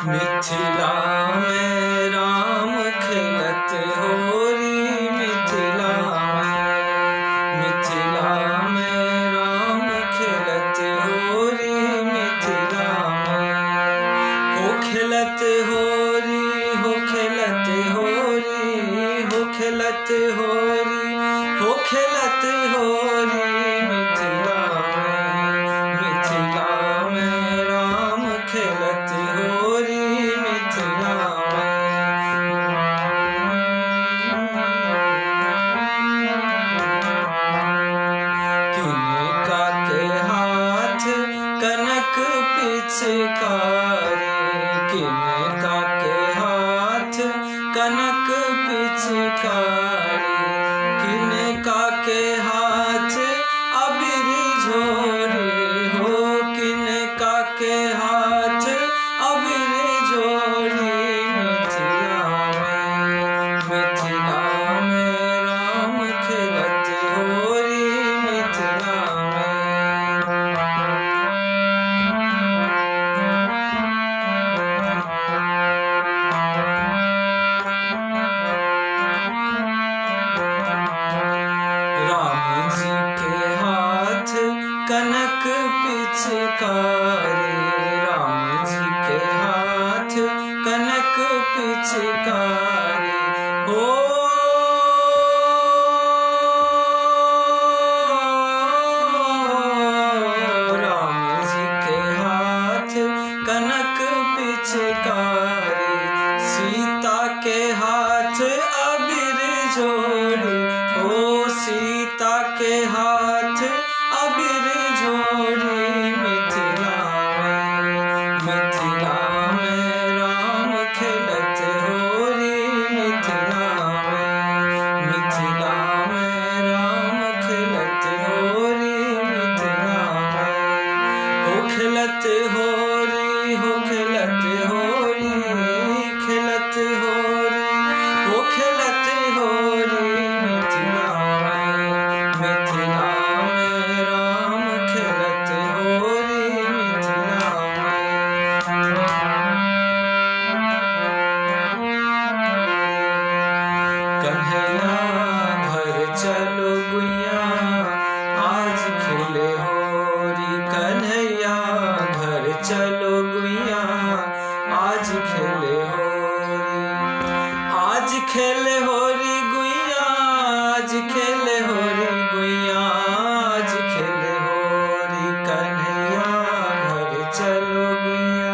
मिथिला में राम खेलत होरी, मिथिला में राम खेलत होरी, मिथिला में हो खेलत होरी, हो खेलत होरी, हो खेलत होरी, हो खेलत होरी, मिथिला में राम खेलत होरी, मिथिला किने का के हाथ कनक पिचकारी, किने का के हाथ कनक पिचकारी, किने का के हाथ अबीर झोरी हो, किने का के हाथ अबीर झोरी, मिथिला में राम खेलत होरी, मिथिला राम जी के हाथ कनक पिचकारी, राम जी के हाथ कनक पिचकारी हो, राम जी के हाथ कनक पिचकारी, सीता के हाथ अबीर झोरी हो, सीता के हाथ अबीर झोरी, मिथिला में राम खेलत होरी, मिथिला में राम खेलत होरी, मिथिला हो खेलत होरी, हो खेलत होरी, खेलत होरी, हो खेलत होरी, मिथिला में राम खेलत होरी, मिथिला कन्हैया घर चलो गुइया आज खेले होरी, कन्हैया घर चलो गुइया आज खेले होरी, आज खेले होरी गुइया, आज खेले होरी गुइया, आज खेले होरी, कन्हैया घर चलो गुइया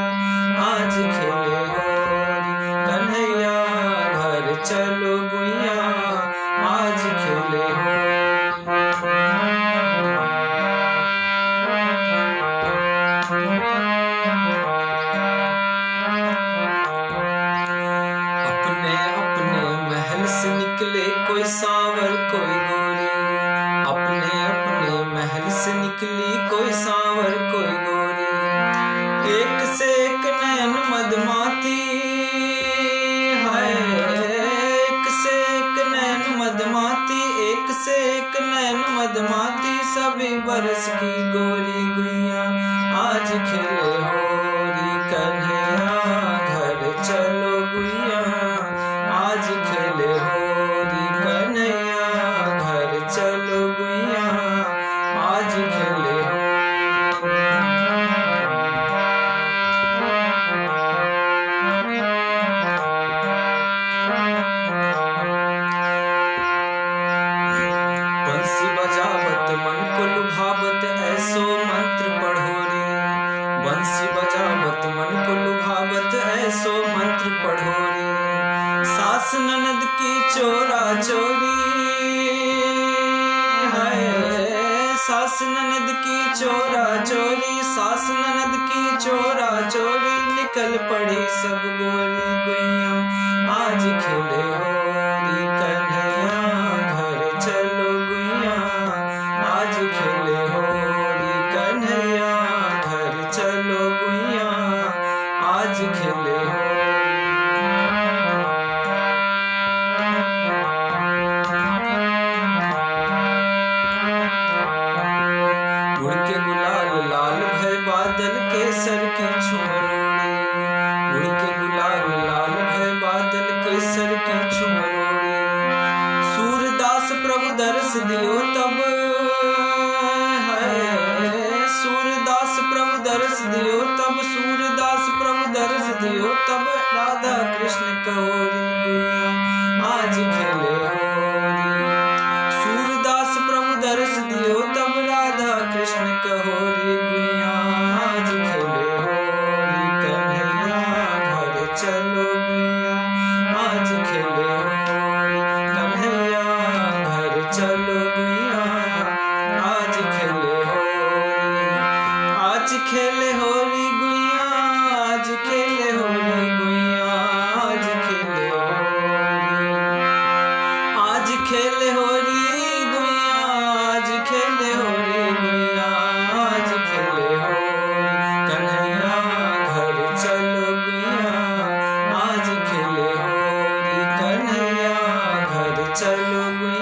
आज खेले होरी, कन्हैया घर चलो गुइया आज खेले होरी। अपने अपने महल से निकले कोई सांवर कोई गोरी, अपने अपने महल से निकली कोई सांवर कोई गोरी, एक से एक नयन मदमाती है, एक से एक नयन मदमाती, एक से एक नयन मदमाती, सभी बरस की गोरी गुइया आज खेले होरी, कन्हैया घर चलो गुइया आज खेले होरी, कन्हैया घर चलो गुइया आज खेले बंसी बजावत मन को लुभावत ऐसो मंत्र पढ़ोरी, बंसी बजावत मन को लुभावत ऐसो मंत्र पढ़ोरी, सास ननद की चोरा चोरी है, सास ननद की चोरा चोरी, सास ननद की चोरा चोरी, निकल पड़ी सब गोरी गुइया आज खेले होरी, कन्हैया घर चलो गुइया आज खेले होरी, कन्हैया घर चलो गुइया आज खेले होरी। उड़ के गुलाल लाल भय बादल केसर की छुमरोड़ी, उड़ के दियो तब सूरदास प्रभु दर्श दियो तब, सूरदास प्रभु दर्श दियो तब, राधा कृष्ण कहोरी गुइया आज खेले होरी। सूरदास प्रभु दर्श दियो तब, राधा कृष्ण कहोरी गुइया आज खेले होरी। कन्हैया घर चलो गुइया आज खेले होरी। कन्हैया घर चलो गुइया आज खेले होरी। आज खेले होरी गुइया आज खेले होरी गुइया आज खेले होरी। आज खेले होरी गुइया आज खेले होरी गुइया आज खेले होरी। कन्हैया घर चलो गुइया आज खेले होरी। कन्हैया घर चलो गुइया